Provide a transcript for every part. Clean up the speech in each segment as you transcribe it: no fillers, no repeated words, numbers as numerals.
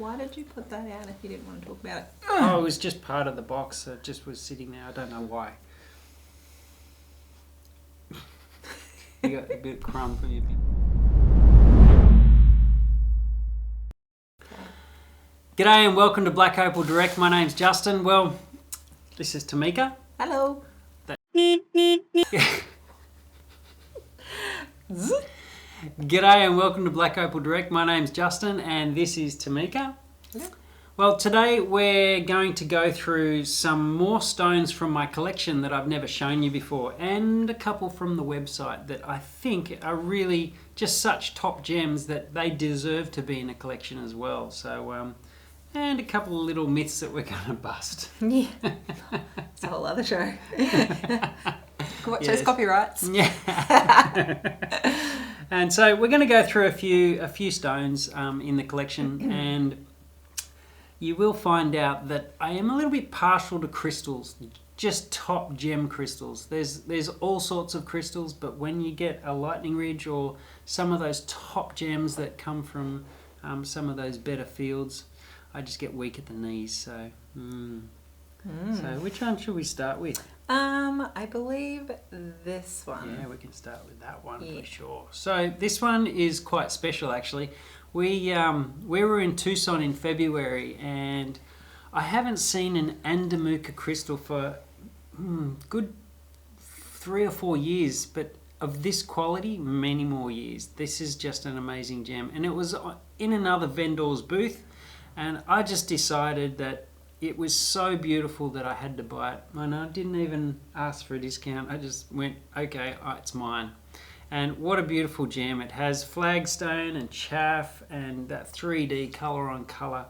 Why did you put that out if you didn't want to talk about it? Oh, it was just part of the box. It just was sitting there. I don't know why. You got a bit of crumb for you. G'day and welcome to Black Opal Direct. My name's Justin. Well, this is Tamika. Hello. G'day and welcome to Black Opal Direct. My name's Justin and this is Tamika. Hello. Well, today we're going to go through some more stones from my collection that I've never shown you before, and a couple from the website that I think are really just such top gems that they deserve to be in a collection as well. So, and a couple of little myths that we're going to bust. Yeah. It's a whole other show. What Yes. shows copyrights? Yeah. And so we're going to go through a few stones in the collection, and you will find out that I am a little bit partial to crystals, just top gem crystals. There's all sorts of crystals, but when you get a Lightning Ridge or some of those top gems that come from some of those better fields, I just get weak at the knees. So, So which one should we start with? I believe this one. Yeah, we can start with that one for sure. So this one is quite special actually. We were in Tucson in February, and I haven't seen an Andamuka crystal for good 3 or 4 years, but of this quality, many more years. This is just an amazing gem, and it was in another vendor's booth, and I just decided that it was so beautiful that I had to buy it. And I didn't even ask for a discount. I just went, okay, it's mine. And what a beautiful gem. It has flagstone and chaff and that 3D colour on colour.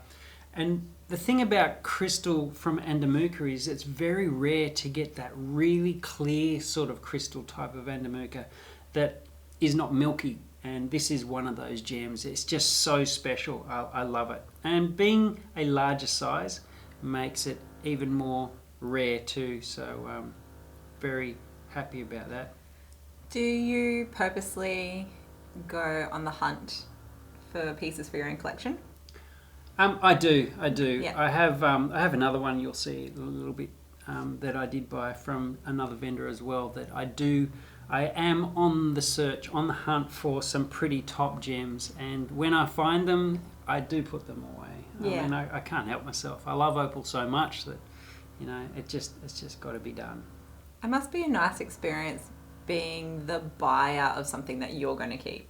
And the thing about crystal from Andamuka is it's very rare to get that really clear sort of crystal type of Andamuka that is not milky. And this is one of those gems. It's just so special. I love it. And being a larger size makes it even more rare too. So very happy about that. Do you purposely go on the hunt for pieces for your own collection? I do. Yeah. I have another one you'll see a little bit that I did buy from another vendor as well. That I am on the search, on the hunt for some pretty top gems, and when I find them, I do put them away. Yeah. I mean, I can't help myself. I love opal so much that it's just got to be done. It must be a nice experience being the buyer of something that you're going to keep,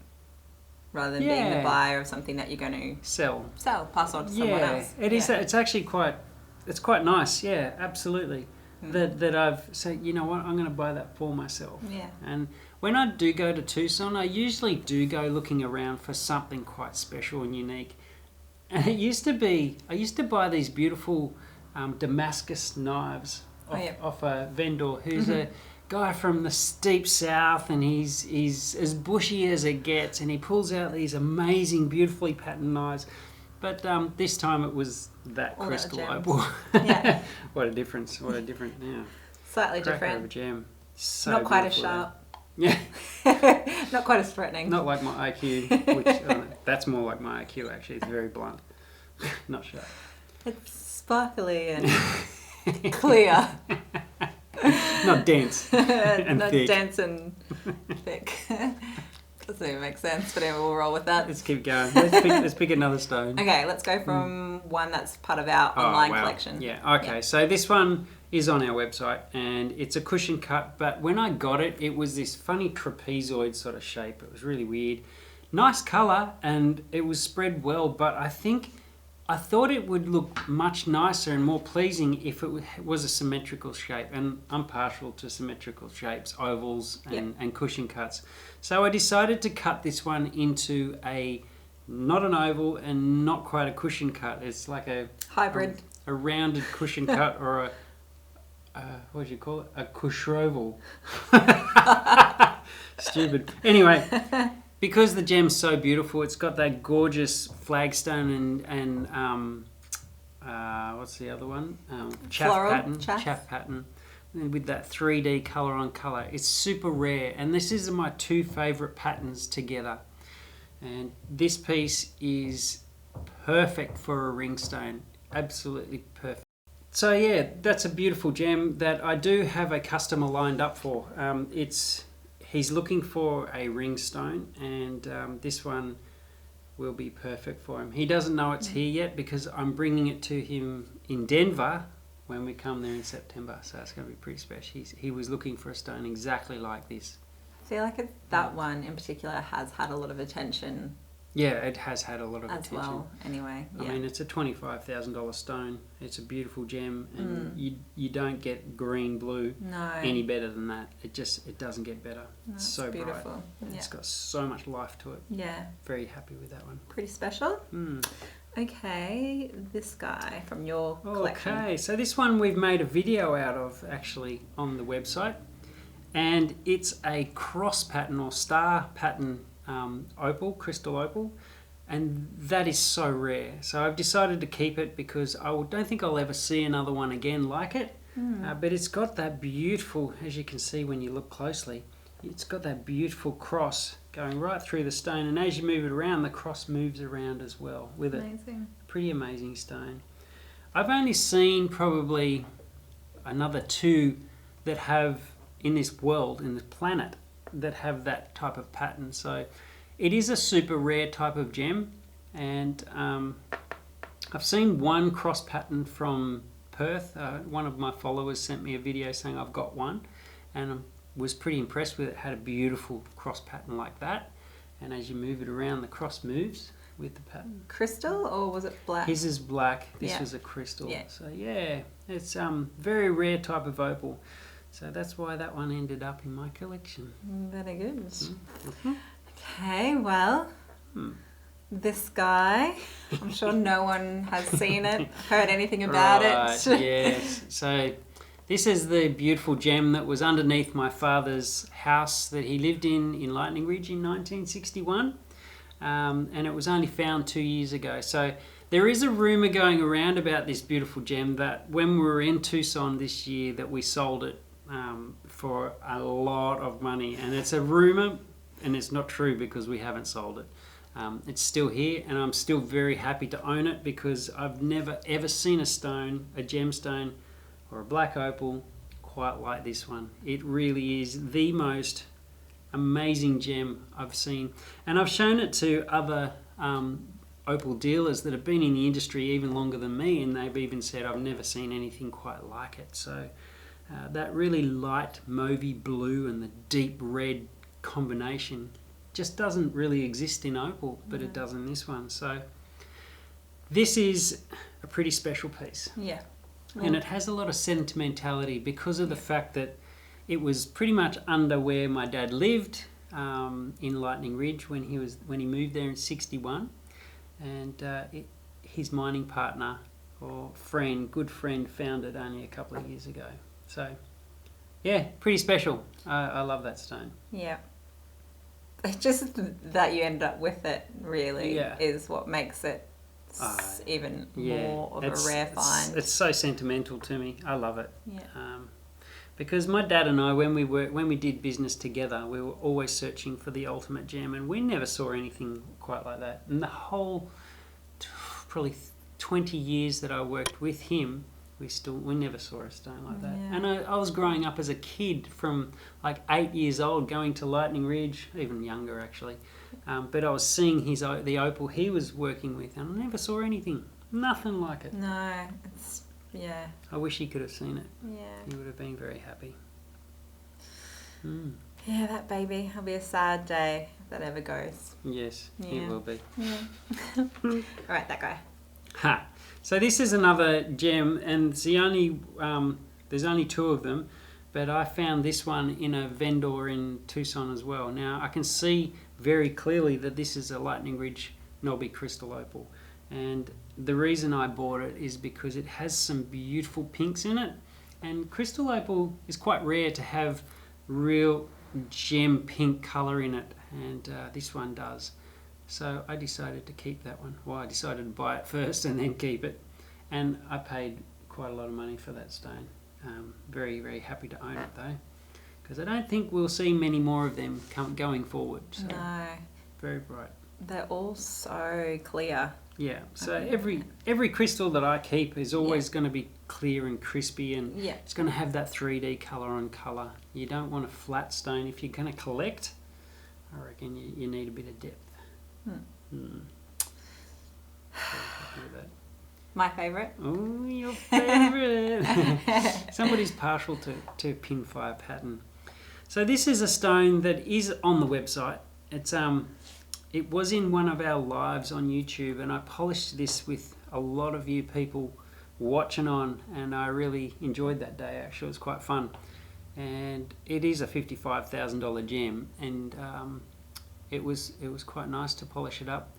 rather than being the buyer of something that you're going to sell, pass on to someone else. It is. It's actually quite nice. Yeah, absolutely. That I've said, you know what, I'm going to buy that for myself. Yeah. And when I do go to Tucson, I usually do go looking around for something quite special and unique. And I used to buy these beautiful Damascus knives off a vendor who's a guy from the steep south, and he's as bushy as it gets, and he pulls out these amazing, beautifully patterned knives. But this time it was that crystal opal. Yeah. What a difference! What a different, Slightly cracker different. of a gem. So Not quite as beautiful, sharp. Yeah. Not quite as threatening. Not like my IQ, which that's more like my IQ actually. It's very blunt, not sharp. It's sparkly and clear. Not dense and Not thick. dense and thick. Doesn't even make sense, but anyway, we'll roll with that. Let's keep going. Let's pick another stone. Okay, let's go from one that's part of our online collection. Yeah, okay. So this one is on our website, and it's a cushion cut, but when I got it, it was this funny trapezoid sort of shape. It was really weird. Nice colour, and it was spread well, but I thought it would look much nicer and more pleasing if it was a symmetrical shape, and I'm partial to symmetrical shapes, ovals and cushion cuts. So I decided to cut this one into not an oval and not quite a cushion cut. It's like a hybrid, a rounded cushion cut, or what do you call it? A cushroval. Stupid. Anyway. Because the gem's so beautiful, it's got that gorgeous flagstone and what's the other one? Chaff pattern. And with that 3D colour on colour. It's super rare, and this is my two favourite patterns together. And this piece is perfect for a ring stone. Absolutely perfect. So yeah, that's a beautiful gem that I do have a customer lined up for. He's looking for a ring stone, and this one will be perfect for him. He doesn't know it's here yet because I'm bringing it to him in Denver when we come there in September. So it's going to be pretty special. He was looking for a stone exactly like this. I feel like that one in particular has had a lot of attention. Yeah, it has had a lot of attention. As well, anyway. I mean, it's a $25,000 stone. It's a beautiful gem, and you don't get green blue any better than that. It doesn't get better. It's so beautiful. Bright. It's got so much life to it. Yeah. Very happy with that one. Pretty special. Okay, this guy from your collection. Okay, so this one we've made a video out of actually on the website, and it's a cross pattern or star pattern opal, crystal opal, and that is so rare. So I've decided to keep it because I don't think I'll ever see another one again like it. But it's got that beautiful, as you can see when you look closely, it's got that beautiful cross going right through the stone, and as you move it around, the cross moves around as well with it. Amazing. Pretty amazing stone. I've only seen probably another 2 that have in this world, in this planet, that have that type of pattern. So it is a super rare type of gem, and I've seen one cross pattern from Perth. One of my followers sent me a video saying I've got one, and I was pretty impressed with it. It had a beautiful cross pattern like that, and as you move it around, the cross moves with the pattern. Crystal, or was it black? His is black, this was a crystal. So yeah, it's very rare type of opal. So that's why that one ended up in my collection. Very good. Okay, well, this guy, I'm sure no one has seen it, heard anything about it. Yes. So this is the beautiful gem that was underneath my father's house that he lived in Lightning Ridge in 1961. And it was only found 2 years ago. So there is a rumour going around about this beautiful gem that when we were in Tucson this year that we sold it for a lot of money, and it's a rumour and it's not true because we haven't sold it. It's still here, and I'm still very happy to own it because I've never ever seen a stone, a gemstone or a black opal quite like this one. It really is the most amazing gem I've seen, and I've shown it to other opal dealers that have been in the industry even longer than me, and they've even said I've never seen anything quite like it. So that really light mauvey blue and the deep red combination just doesn't really exist in opal, but it does in this one. So this is a pretty special piece. Yeah. And it has a lot of sentimentality because of the fact that it was pretty much under where my dad lived in Lightning Ridge when he moved there in '61, and his mining partner or good friend found it only a couple of years ago. So yeah, pretty special. I love that stone. Yeah. It's just that you end up with it really is what makes it even more of a rare find. It's so sentimental to me. I love it. Yeah. Because my dad and I, when we did business together, we were always searching for the ultimate gem, and we never saw anything quite like that. And the whole probably 20 years that I worked with him, we never saw a stone like that. Yeah. And I was growing up as a kid from like 8 years old, going to Lightning Ridge, even younger actually. But I was seeing the opal he was working with, and I never saw anything, nothing like it. No, it's I wish he could have seen it. Yeah. He would have been very happy. Yeah, that baby. It'll be a sad day if that ever goes. Yes, it will be. Yeah. All right, that guy. Ha! So this is another gem, and it's there's only 2 of them, but I found this one in a vendor in Tucson as well. Now I can see very clearly that this is a Lightning Ridge Knobby crystal opal, and the reason I bought it is because it has some beautiful pinks in it, and crystal opal is quite rare to have real gem pink colour in it, and this one does. So I decided to keep that one. Well, I decided to buy it first and then keep it, and I paid quite a lot of money for that stone. Very, very happy to own it though, because I don't think we'll see many more of them going forward. So No. very bright. They're all so clear. Yeah. So every crystal that I keep is always going to be clear and crispy, and it's going to have that 3D colour on colour. You don't want a flat stone. If you're going to collect, I reckon you need a bit of depth. My favourite. Oh, your favourite. Somebody's partial to pinfire pattern. So this is a stone that is on the website. It was in one of our lives on YouTube, and I polished this with a lot of you people watching on, and I really enjoyed that day. Actually, it was quite fun, and it is a $55,000 gem, and it was quite nice to polish it up,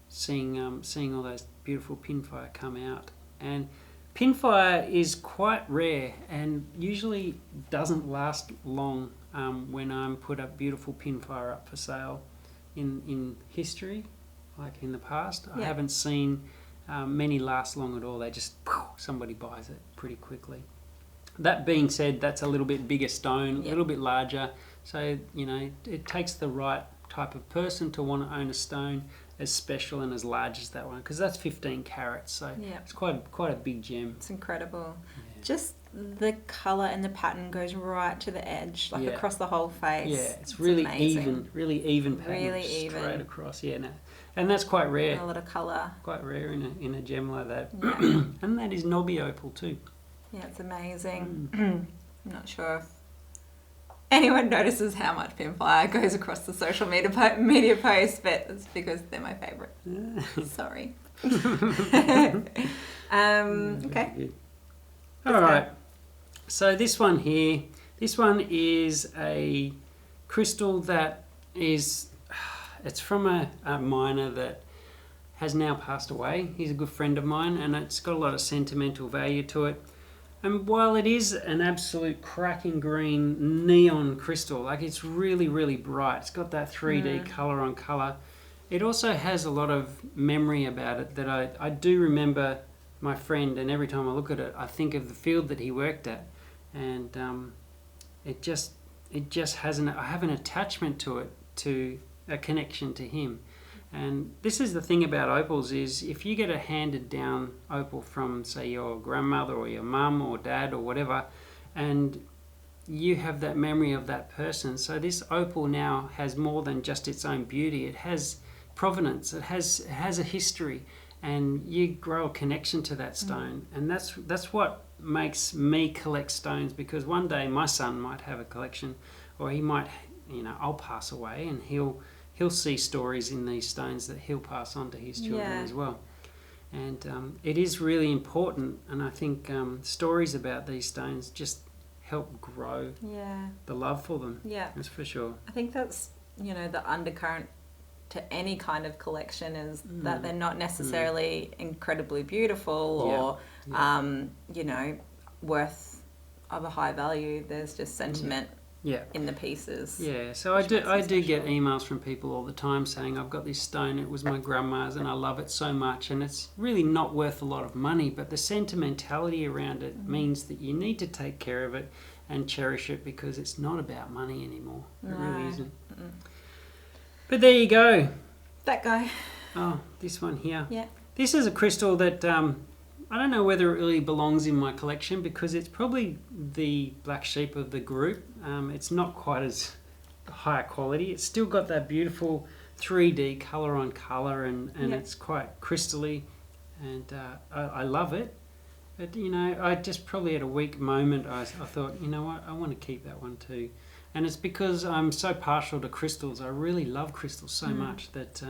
seeing all those beautiful pinfire come out. And pinfire is quite rare and usually doesn't last long when I'm put up beautiful pinfire up for sale. In history, like in the past, I haven't seen many last long at all. They just, somebody buys it pretty quickly. That being said, that's a little bit bigger stone, a little bit larger. So, it takes the right type of person to want to own a stone as special and as large as that one, because that's 15 carats. So it's quite a big gem. It's incredible. Yeah. Just the colour and the pattern goes right to the edge, like across the whole face. Yeah, it's really amazing. really even pattern, really even, straight across. Yeah, and that's quite rare. A lot of colour. Quite rare in a gem like that. Yeah. And that is knobby opal too. Yeah, it's amazing. I'm not sure if anyone notices how much pinfire goes across the social media posts, but it's because they're my favourite. Sorry. Okay. All right. So this one here, is a crystal that is, it's from a miner that has now passed away. He's a good friend of mine, and it's got a lot of sentimental value to it. And while it is an absolute cracking green neon crystal, like it's really, really bright, it's got that 3D colour on colour, it also has a lot of memory about it that I do remember my friend, and every time I look at it, I think of the field that he worked at, and it just has I have an attachment to it, to a connection to him. And this is the thing about opals, is if you get a handed down opal from, say, your grandmother or your mum or dad or whatever, and you have that memory of that person, so this opal now has more than just its own beauty. It has provenance, it has a history, and you grow a connection to that stone. And that's what makes me collect stones, because one day my son might have a collection, or he might, I'll pass away, and he'll see stories in these stones that he'll pass on to his children as well. And it is really important, and I think stories about these stones just help grow the love for them. Yeah, that's for sure. I think that's, the undercurrent to any kind of collection is that they're not necessarily incredibly beautiful or, worth of a high value. There's just sentiment in the pieces. Yeah, so I do get emails from people all the time saying, I've got this stone, it was my grandma's and I love it so much, and it's really not worth a lot of money, but the sentimentality around it means that you need to take care of it and cherish it, because it's not about money anymore. It really isn't. But there you go. That guy. Oh, this one here. Yeah. This is a crystal that I don't know whether it really belongs in my collection, because it's probably the black sheep of the group. It's not quite as high quality. It's still got that beautiful 3D colour on colour, and it's quite crystally, and I love it. But, I just probably at a weak moment, I thought, you know what, I want to keep that one too. And it's because I'm so partial to crystals. I really love crystals so much that...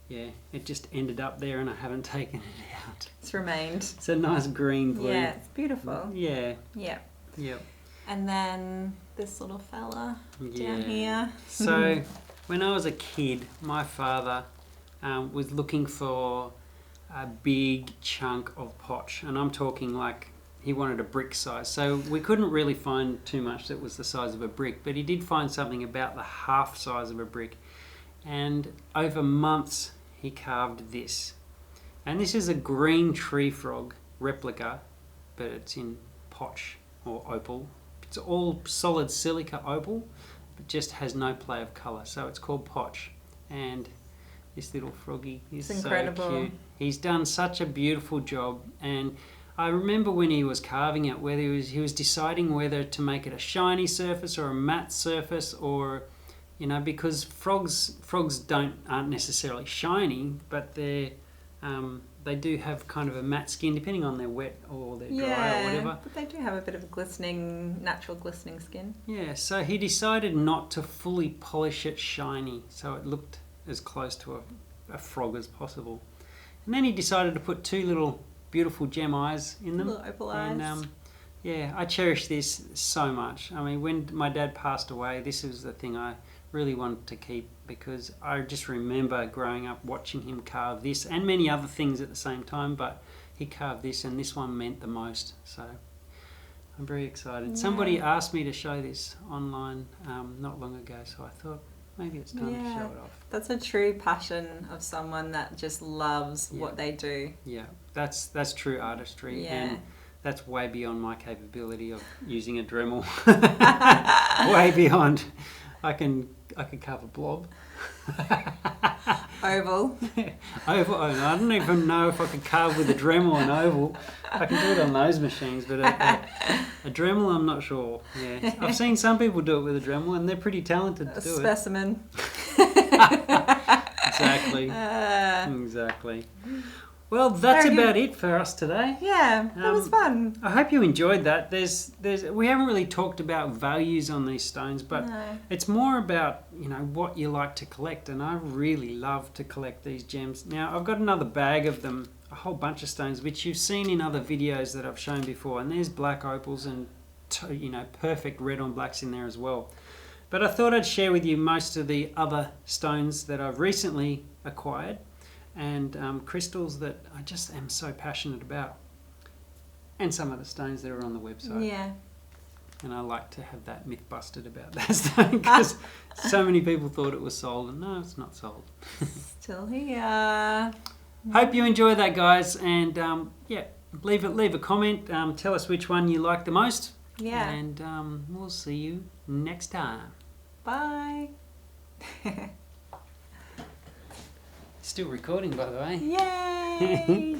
it just ended up there, and I haven't taken it out. It's remained. It's a nice green blue. Yeah, it's beautiful. Yeah. Yeah. Yep. And then this little fella down here. So when I was a kid, my father was looking for a big chunk of potch, and I'm talking like he wanted a brick size. So we couldn't really find too much that was the size of a brick, but he did find something about the half size of a brick. And over months, he carved this. And this is a green tree frog replica, but it's in potch or opal. It's all solid silica opal, but just has no play of colour. So it's called potch. And This little froggy. He's It's incredible. so cute. He's done such a beautiful job, and I remember when he was carving it, whether he was deciding whether to make it a shiny surface or a matte surface, or because frogs aren't necessarily shiny, but they do have kind of a matte skin depending on their wet or their dry or whatever. But they do have a bit of a natural glistening skin. Yeah, so he decided not to fully polish it shiny, so it looked as close to a frog as possible. And then he decided to put 2 little beautiful gem eyes in them. Little opal eyes. And yeah, I cherish this so much. I mean, when my dad passed away, this was the thing I really wanted to keep, because I just remember growing up watching him carve this and many other things at the same time, but he carved this, and this one meant the most. So I'm very excited. Yeah. Somebody asked me to show this online not long ago, so I thought maybe it's time to show it off. That's a true passion of someone that just loves what they do. Yeah, that's true artistry. Yeah. And that's way beyond my capability of using a Dremel. Way beyond. I can carve a blob. Oval. Oval. I don't even know if I could carve with a Dremel an oval. I can do it on those machines, but a Dremel, I'm not sure. Yeah, I've seen some people do it with a Dremel, and they're pretty talented to do Specimen. Exactly. Exactly. Well, that's about it for us today. Yeah, that was fun. I hope you enjoyed that. We haven't really talked about values on these stones, but it's more about what you like to collect, and I really love to collect these gems. Now I've got another bag of them, a whole bunch of stones, which you've seen in other videos that I've shown before, and there's black opals and perfect red on blacks in there as well. But I thought I'd share with you most of the other stones that I've recently acquired, and crystals that I just am so passionate about, and some of the stones that are on the website. Yeah. And I like to have that myth busted about that stone, because so many people thought it was sold, and no, it's not sold. Still here. Hope you enjoy that, guys, and leave a comment. Tell us which one you like the most. Yeah. And we'll see you next time. Bye. Still recording, by the way. Yay!